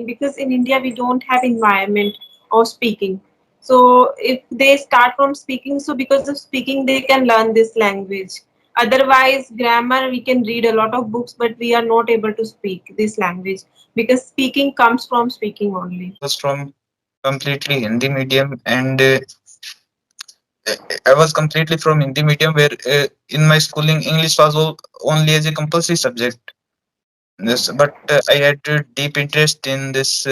because in India we don't have environment of speaking. So if they start from speaking, so because of speaking they can learn this language. Otherwise, grammar we can read a lot of books, but we are not able to speak this language because speaking comes from speaking only. was from completely Hindi medium, and I was completely from Hindi medium where in my schooling English was only as a compulsory subject. Yes, but I had deep interest in this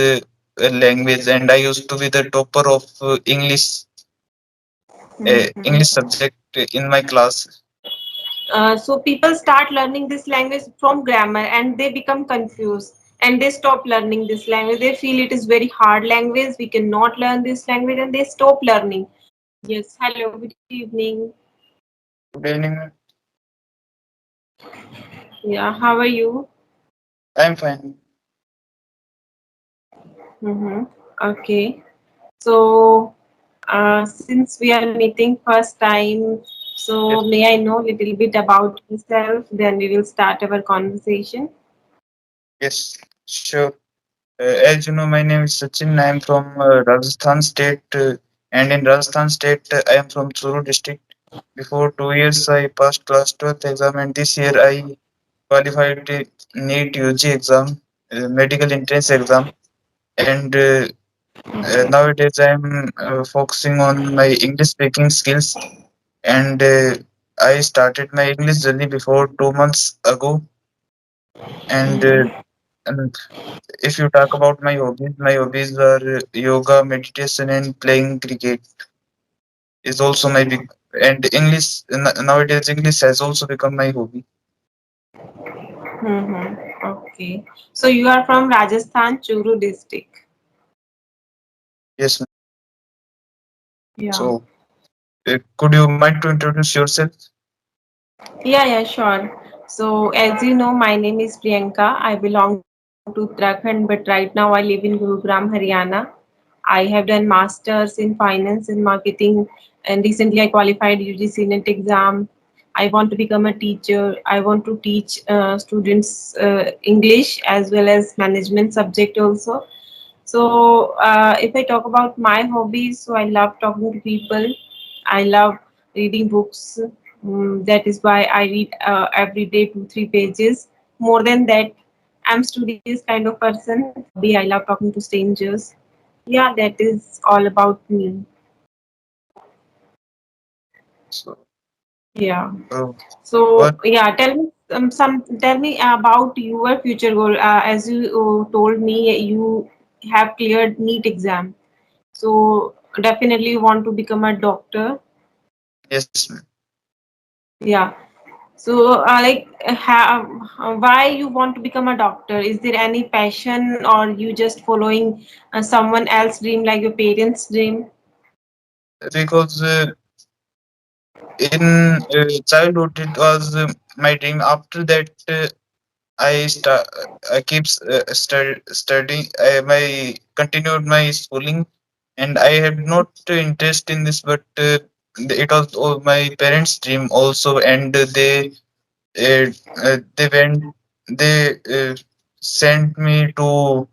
language, and I used to be the topper of Mhm. English subject in my class. So people start learning this language from grammar and they become confused and they stop learning this language. They feel it is very hard language. We cannot learn this language and they stop learning. Yes. Hello. Good evening. Good evening. Yeah. How are you? I'm fine. Mm-hmm. Okay. So since we are meeting first time, so Yes, may I know a little bit about yourself? Then we will start our conversation. yes, sure. As you know, my name is Sachin. I am from Rajasthan state, and in Rajasthan state, I am from Churu district. Before 2 years, I passed class 12th exam, and this year I qualified the NEET UG exam, medical entrance exam. And nowadays, I am focusing on my English speaking skills. And I started my English journey before 2 months ago. And and if you talk about my hobbies are yoga, meditation, and playing cricket is also my big. And English nowadays English has also become my hobby. Mm-hmm. Okay. So you are from Rajasthan, Churu district. Yes, ma'am. Yeah. So could you mind to introduce yourself? Yeah, sure. So, as you know, my name is Priyanka. I belong to Uttarakhand, but right now I live in Gurugram, Haryana. I have done masters in finance and marketing, and recently I qualified UGC NET exam. I want to become a teacher. I want to teach students English as well as management subject also. So, if I talk about my hobbies, so I love talking to people. I love reading books. That is why I read every day 2 3 pages. More than that, I'm studious kind of person. As a hobby, I love talking to strangers. Yeah, that is all about me. So Yeah. uh, So what yeah, tell me about your future goal. As you told me, you have cleared NEET exam. So definitely you want to become a doctor. yes, ma'am. Yeah. So why you want to become a doctor? Is there any passion or you just following someone else's dream like your parents' dream? Because in childhood it was my dream. After that, I keep studying. My continued my schooling, and I had not interest in this, but it was my parents' dream also, and uh, they went they sent me to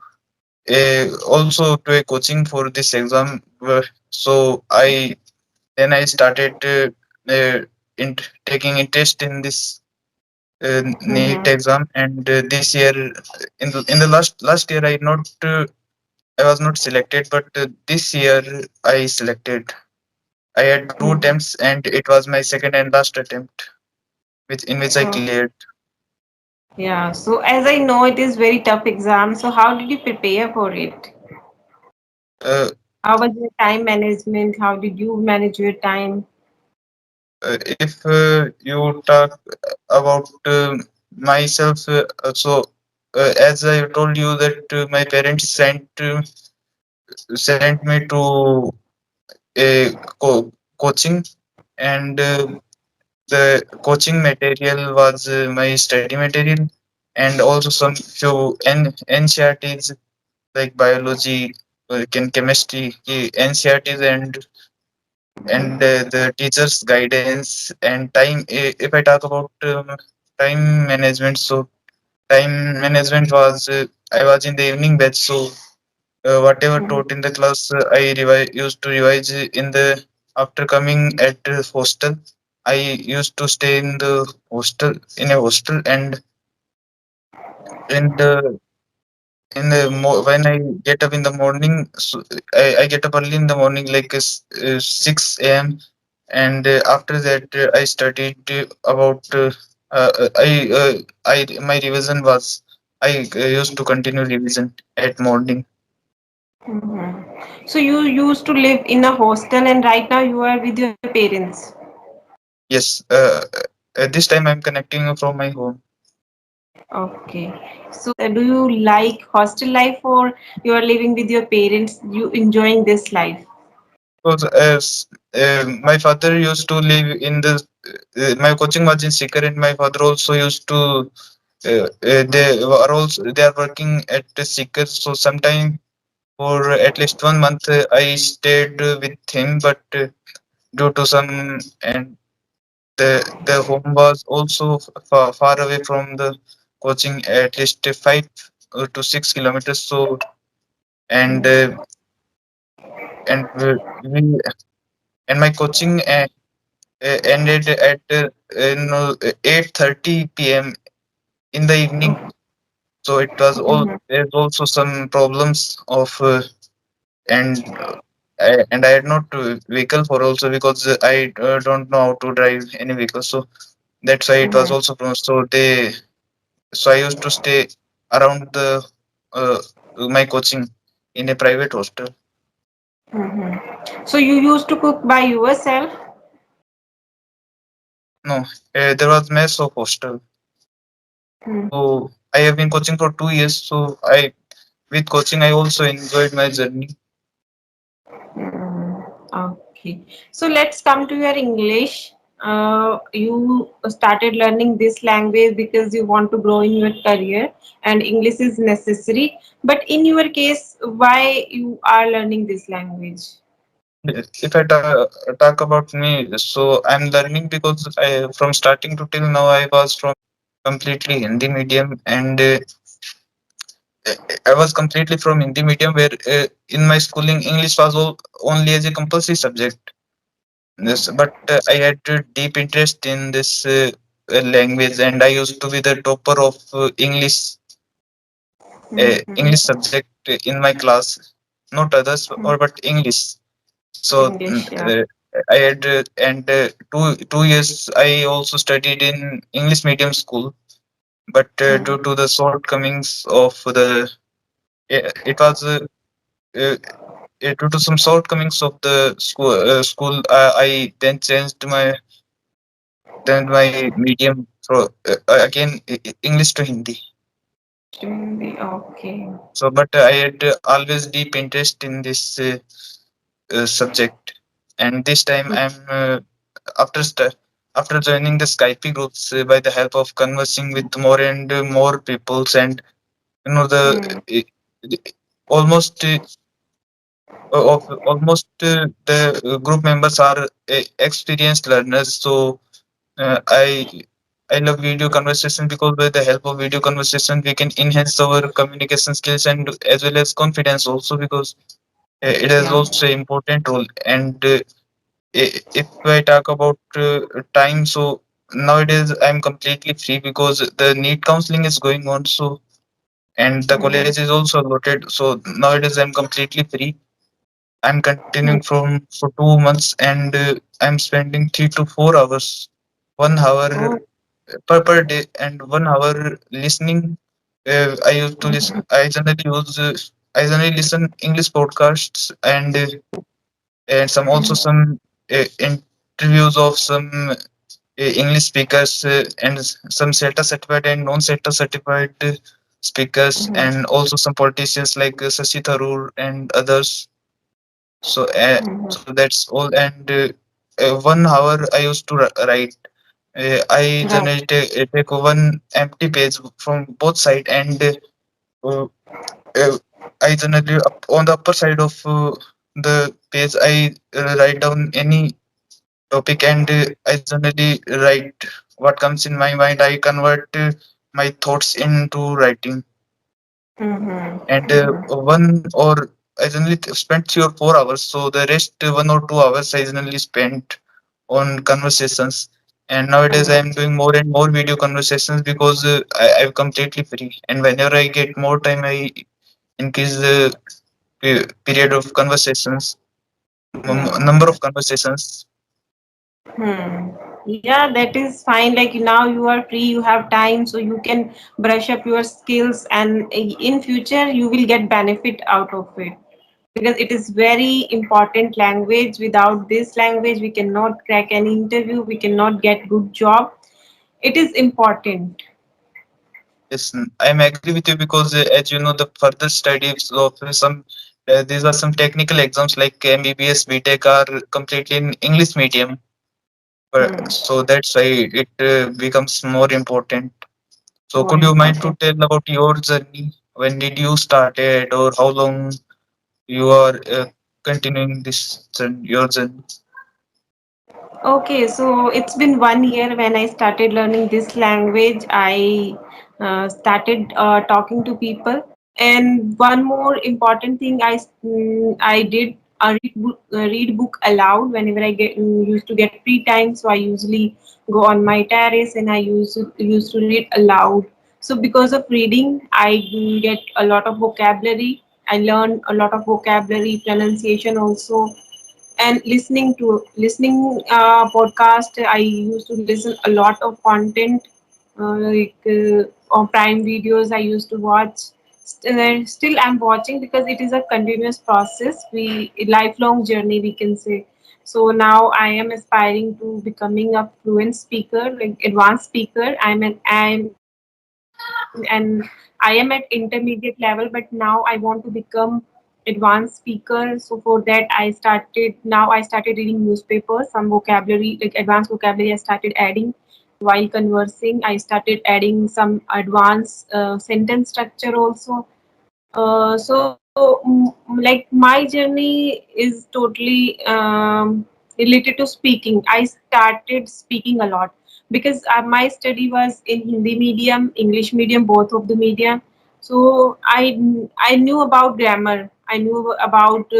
also to a coaching for this exam. So I started taking interest in this NEET Mm-hmm. exam, and this year in the last year I was not selected, but this year I selected. I had two Mm-hmm. attempts, and it was my second and last attempt, which in which I Oh, cleared. yeah. So as I know, it is very tough exam. So how did you prepare for it? Uh, How was your time management? How did you manage your time? if you talk about myself, as I told you that my parents sent me to a coaching, and the coaching material was my study material, and also some few NCRTs like biology, chemistry, NCRTs, and the teachers' guidance and time. If I talk about time management, so time management was I was in the evening batch, so whatever Mhm. taught in the class, used to revise in the after coming at hostel. I used to stay in a hostel, and in the when I get up in the morning, so I get up early in the morning, like 6 a.m. And after that, I studied about I my revision was I used to continue revision at morning. So you used to live in a hostel and right now you are with your parents. Yes, at this time I'm connecting from my home. Okay. So do you like hostel life or you are living with your parents? You enjoying this life? Because as my father used to live in the my coaching was in Sikar, and my father also used to they are working at the Sikar. So sometime for at least 1 month I stayed with him, but due to some and the home was also far away from the coaching, at least 5 to 6 kilometers. So and we and my coaching ended at 8:30 p.m. in the evening. So it was all Mhm. there's also some problems of and and I had not vehicle for also, because I don't know how to drive any vehicle. So that's why it was Mhm. also so I used to stay around the uh, my coaching in a private hostel. Mhm. So you used to cook by yourself? No, there was mess of hostel. So I have been coaching for 2 years. So I with coaching I also enjoyed my journey. Mm, okay. So let's come to your English. You started learning this language because you want to grow in your career and English is necessary. But in your case, why you are learning this language? If I talk about me, so I'm learning because from starting to till now I was from completely Hindi medium, and I was completely from Hindi medium where in my schooling English was only as a compulsory subject. Yes, but I had a deep interest in this language, and I used to be the topper of English Mhm. subject in my class, not others, or but English. So English, yeah. I had and 2 years I also studied in English medium school, but due to the shortcomings of the it was uh, due to some shortcomings of the school, I then changed my medium for again English to Hindi. English to Hindi, okay. So, but I had always deep interest in this subject, and this time after after joining the Skype groups by the help of conversing with more and more peoples, and the Hmm. uh, almost the group members are experienced learners. So uh, I I love video conversation, because with the help of video conversation we can enhance our communication skills and as well as confidence also, because it has Yeah. also an important role. And if I talk about time, so nowadays I'm completely free because the NEET counseling is going on. So and the college Mhm. is also allotted. So nowadays I'm completely free. I'm continuing for 2 months, and I'm spending 3 to 4 hours, 1 hour Oh. per day, and 1 hour listening. I used to listen. I generally listen English podcasts, and some interviews of some English speakers, and some SETA certified and non-SETA certified speakers, Mhm. and also some politicians like Shashi Tharoor and others. So that's all. And 1 hour I used to write. I Right. generally take one empty page from both side, and uh, I generally on the upper side of the page I write down any topic, and I generally write what comes in my mind. I convert my thoughts into writing, Mhm. and Mhm. I generally spent 3 or 4 hours. So the rest 1 or 2 hours I generally spent on conversations. And nowadays I am doing more and more video conversations because I'm completely free. And whenever I get more time, I increase the period of conversations, number of conversations. Hmm. Yeah, that is fine. Like now you are free, you have time, so you can brush up your skills, and in future you will get benefit out of it because it is very important language. Without this language, we cannot crack any interview, we cannot get good job. It is important. Yes, I'm agree with you because as you know, the further studies of some these are some technical exams like MBBS, BTech are completely in English medium. Hmm. So that's why it becomes more important. So More could you mind to important. tell about your journey? When did you started, or how long you are continuing this journey, your journey? Okay, so it's been 1 year when I started learning this language. I started talking to people, and one more important thing I did read book aloud whenever I used to get free time. So I usually go on my terrace and I used to read aloud. So because of reading, I get a lot of vocabulary. I learn a lot of vocabulary, pronunciation also, and listening podcast. I used to listen a lot of content, on prime videos I used to watch. Still I'm watching because it is a continuous process, we a lifelong journey we can say. So now I am aspiring to becoming a fluent speaker, like advanced speaker. And I am at intermediate level, but now I want to become advanced speaker. So for that, I started reading newspapers, some vocabulary, like advanced vocabulary. I started adding while conversing. I started adding some advanced sentence structure also. Like my journey is totally related to speaking. I started speaking a lot because my study was in Hindi medium, English medium, both of the medium. So I knew about grammar, I knew about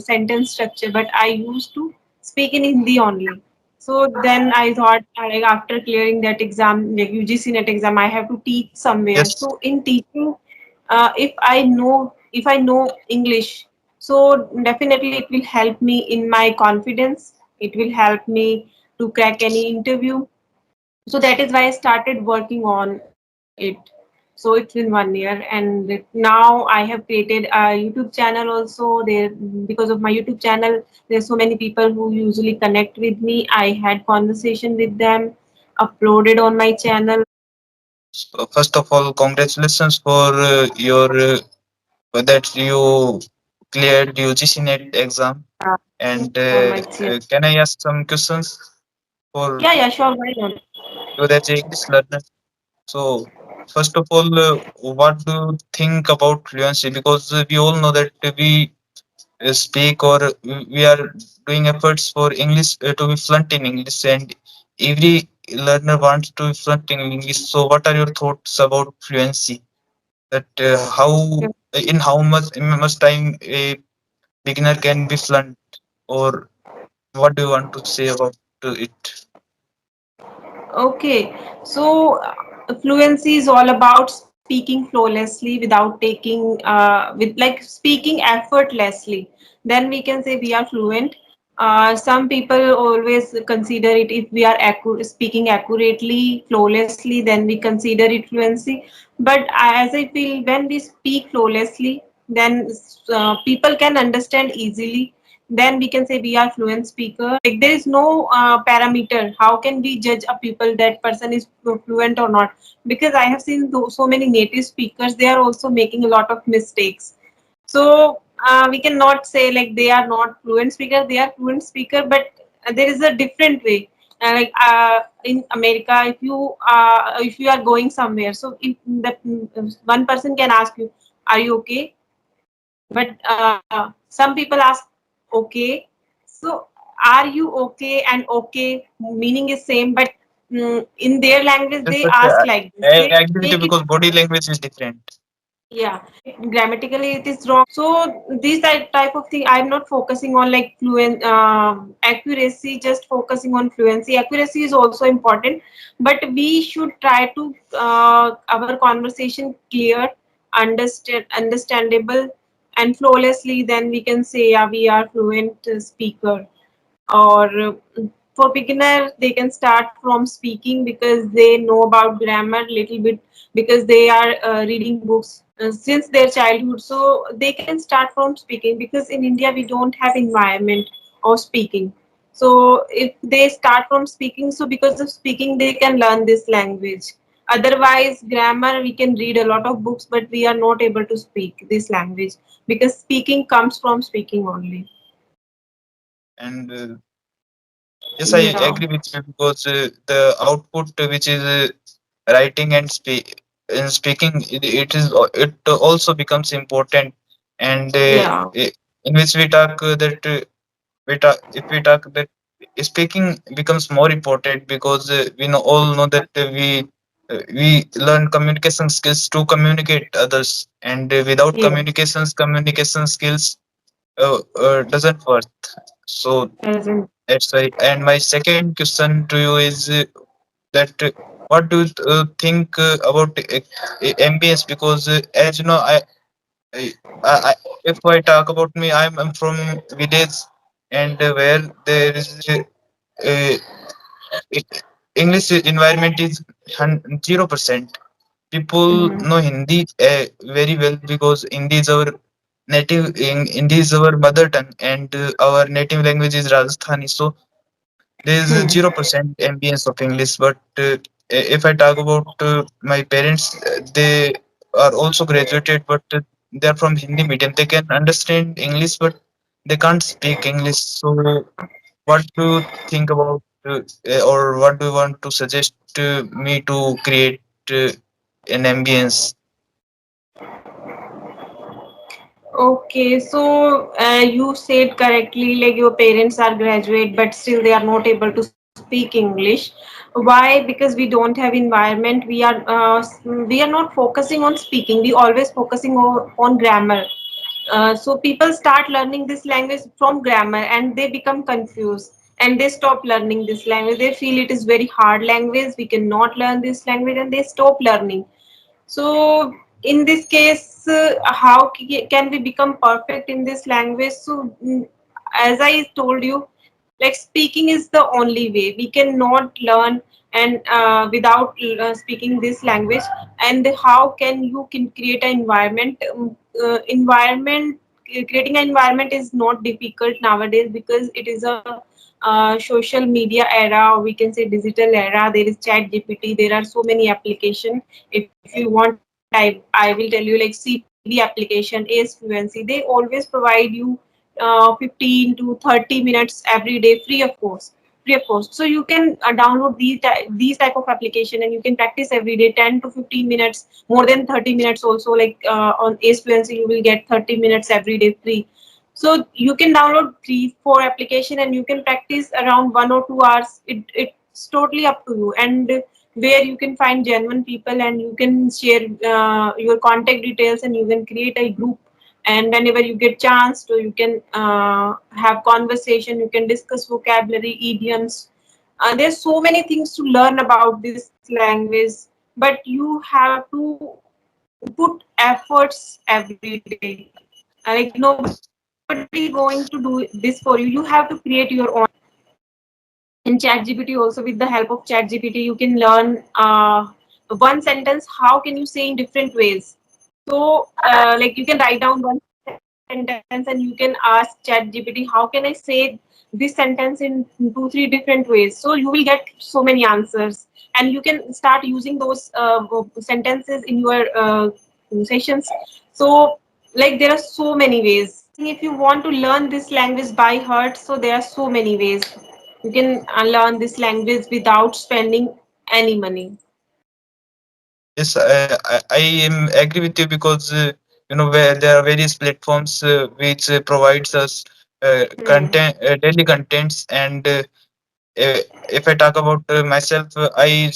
sentence structure, but I used to speak in Hindi only. So then I thought, like after clearing that exam, like UGC net exam, I have to teach somewhere. Yes. So in teaching, if I know English, so definitely it will help me in my confidence. It will help me to crack any interview. So that is why I started working on it. So it's been 1 year, and now I have created a YouTube channel also. There, because of my YouTube channel, there's so many people who usually connect with me. I had conversation with them, uploaded on my channel. So first of all, congratulations for your that you cleared UGC net exam. And So much. Yeah, can I ask some questions for yeah, yeah, sure. Why not? you as a English learner? So first of all, what do you think about fluency? Because we all know that we speak, or we are doing efforts for English to be fluent in English, and every learner wants to be fluent in English. So what are your thoughts about fluency? That how in how much time a beginner can be fluent, or what do you want to say about it? Okay, so fluency is all about speaking flawlessly without taking, with like speaking effortlessly. Then we can say we are fluent. Some people always consider it, if we are speaking accurately, flawlessly, then we consider it fluency. But as I feel, when we speak flawlessly, then people can understand easily, then we can say we are fluent speaker. Like there is no parameter how can we judge a people that person is fluent or not, because I have seen so many native speakers, they are also making a lot of mistakes. So we cannot say like they are not fluent speaker, they are fluent speaker, but there is a different way. Like in America, if you are going somewhere, so if that one person can ask you, "Are you okay?" But some people ask, okay. So are you okay and okay meaning is same, but in their language Yes, they but ask like this. I They agree with you take it. because body language is different. grammatically it is wrong. So these type of thing I'm not focusing on like fluent accuracy, just focusing on fluency. Accuracy is also important, but we should try to our conversation clear, understandable and flawlessly, then we can say yeah, we are fluent speaker. Or for beginner they can start from speaking because they know about grammar little bit, because they are reading books since their childhood, so they can start from speaking because in India we don't have environment of speaking. So if they start from speaking, so because of speaking they can learn this language. Otherwise grammar we can read a lot of books, but we are not able to speak this language because speaking comes from speaking only. And yes, I Yeah. agree with you because the output which is writing and speaking, it also becomes important, and Yeah. in which we talk that we talk if we talk that speaking becomes more important because we know all know that we learn communication skills to communicate others, and without Yeah. communication skills doesn't work. So Present. that's why. And my second question to you is that what do you think about MBS? Because as you know, I, I if I talk about me, I'm from village, and where there is uh, e- English environment is 0%. People Mhm. know Hindi very well because Hindi is our mother tongue, and our native language is Rajasthani. So there is a Hmm. 0% ambience of English. But if I talk about my parents, they are also graduated, but they are from Hindi medium. They can understand English, but they can't speak English. So, what do you think about, or what do you want to suggest me to create an ambience? Okay, so you said correctly, like your parents are graduate, but still they are not able to speak English. Why? Because we don't have environment. We are not focusing on speaking. We always focusing on grammar. So people start learning this language from grammar, and they become confused, and they stop learning this language. They feel it is very hard language. We cannot learn this language, and they stop learning. So in this case, how can we become perfect in this language? So as I told you, like speaking is the only way. We cannot learn and without speaking this language. And how can you can create an environment? Environment creating an environment is not difficult nowadays because it is a social media era, or we can say digital era. There is chat gpt, there are so many applications. If you want, I will tell you, like cpv application, is fluency, they always provide you 15 to 30 minutes every day free of cost. So you can download these type of application, and you can practice every day 10 to 15 minutes, more than 30 minutes also. Like on ace fluency you will get 30 minutes every day free. So you can download 3 4 application, and you can practice around 1 or 2 hours. It's totally up to you. And where you can find genuine people, and you can share your contact details, and you can create a group. And whenever you get chance to, you can have conversation, you can discuss vocabulary, idioms. There's so many things to learn about this language, but you have to put efforts every day. Like nobody going to do this for you. You have to create your own. In ChatGPT also, with the help of ChatGPT, you can learn one sentence. How can you say in different ways? So, like you can write down one sentence, and you can ask ChatGPT, how can I say this sentence in 2 3 different ways? So you will get so many answers, and you can start using those sentences in your sessions. So, like there are so many ways. If you want to learn this language by heart, so there are so many ways. You can learn this language without spending any money. Yes, I am agree with you because where there are various platforms which provides us Hmm. daily contents, and if I talk about myself, I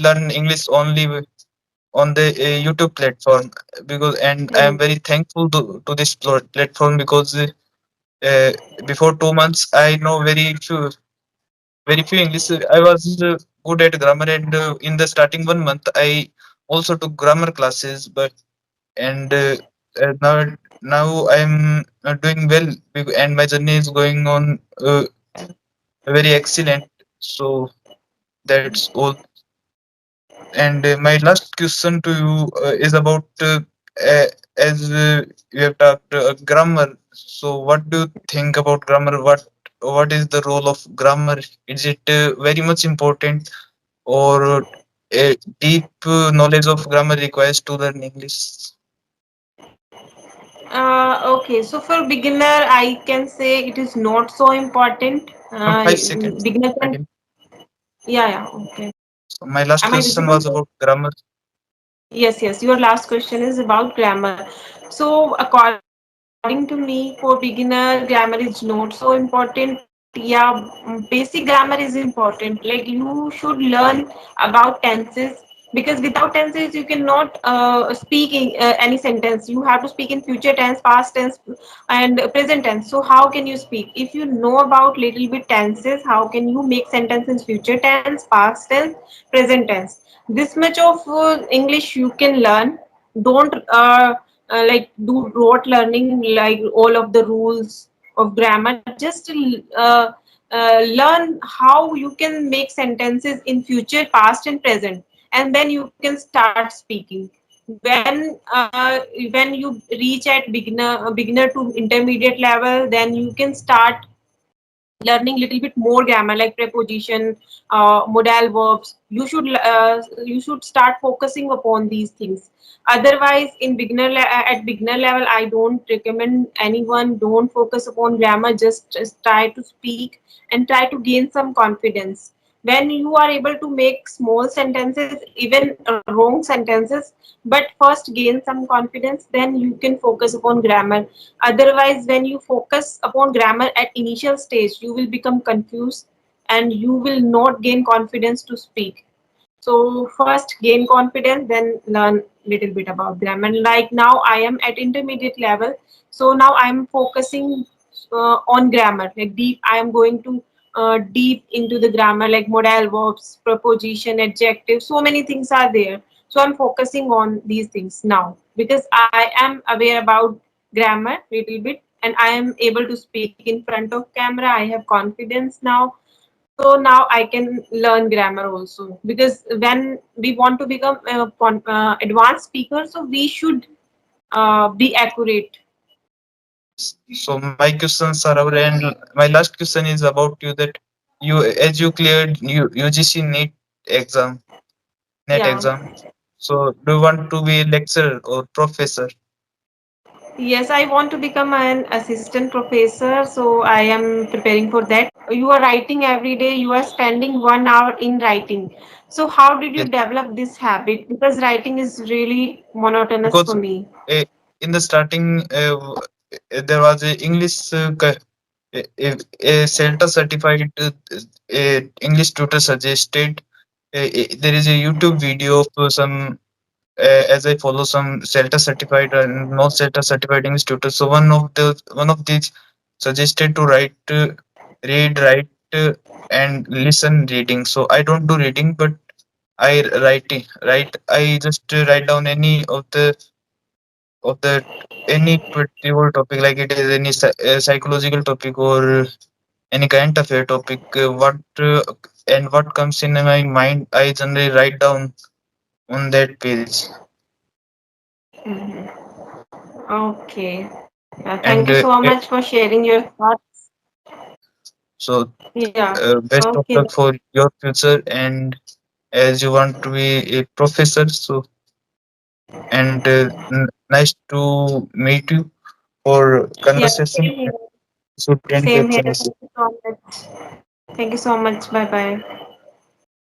learn English only on the YouTube platform, because and I am Hmm. very thankful to this platform, because uh, before 2 months I know very few English. I was good at grammar, and in the starting 1 month I also took grammar classes, but and now I'm doing well, and my journey is going on very excellent. So that's all. And my last question to you is about uh, as you have talked grammar. So what do you think about grammar? What is the role of grammar? Is it very much important, or a deep knowledge of grammar requires to learn English? Okay, so for beginner, I can say it is not so important. 5 seconds. Beginner I can, can. yeah, yeah, okay. So my last Am I question visible? was about grammar. Yes, yes. Your last question is about grammar. So, according to me, for beginner, grammar is not so important. Yeah, basic grammar is important. Like you should learn about tenses because without tenses you cannot speak in, any sentence. You have to speak in future tense, past tense, and present tense. So how can you speak if you know about little bit tenses? How can you make sentence in future tense, past tense, present tense? This much of English you can learn. Don't like do rote learning like all of the rules of grammar. Just learn how you can make sentences in future, past, and present, and then you can start speaking. When you reach at beginner to intermediate level, then you can start learning little bit more grammar like preposition, modal verbs. You should start focusing upon these things. Otherwise, at beginner level, I don't recommend anyone, don't focus upon grammar. Just try to speak and try to gain some confidence. When you are able to make small sentences, even wrong sentences, but first gain some confidence, then you can focus upon grammar. Otherwise, when you focus upon grammar at initial stage, you will become confused and you will not gain confidence to speak. So first gain confidence, then learn little bit about grammar. Like now I am at intermediate level, so now I am focusing on grammar. Like deep, I am going to deep into the grammar, like modal verbs, preposition, adjective. So many things are there. So I'm focusing on these things now because I am aware about grammar little bit, and I am able to speak in front of camera. I have confidence now, so now I can learn grammar also, because when we want to become advanced speaker, so we should be accurate. So my questions are over, and my last question is about you, that as you cleared UGC NEET exam, NET Yeah. exam. So do you want to be a lecturer or professor? Yes, I want to become an assistant professor, so I am preparing for that. You are writing every day, you are spending 1 hour in writing. So how did you Yes, develop this habit? Because writing is really monotonous because for me. in the starting there was a English a CELTA certified English tutor suggested. There is a YouTube video of some, as I follow some CELTA certified and non CELTA certified English tutors. So one of these suggested to read, write, and listen reading. So I don't do reading, but I write. I just write down of the any particular topic, like it is any psychological topic or any kind of a topic. And what comes in my mind, I generally write down on that page. Mhm. Okay. Thank you And so much for sharing your thoughts. so Yeah. best of Okay. luck for your future, and as you want to be a professor. So and nice to meet you for Yeah. conversation. Same here. So end Same caption here. is Thank you so much. Thank you so much. Bye bye.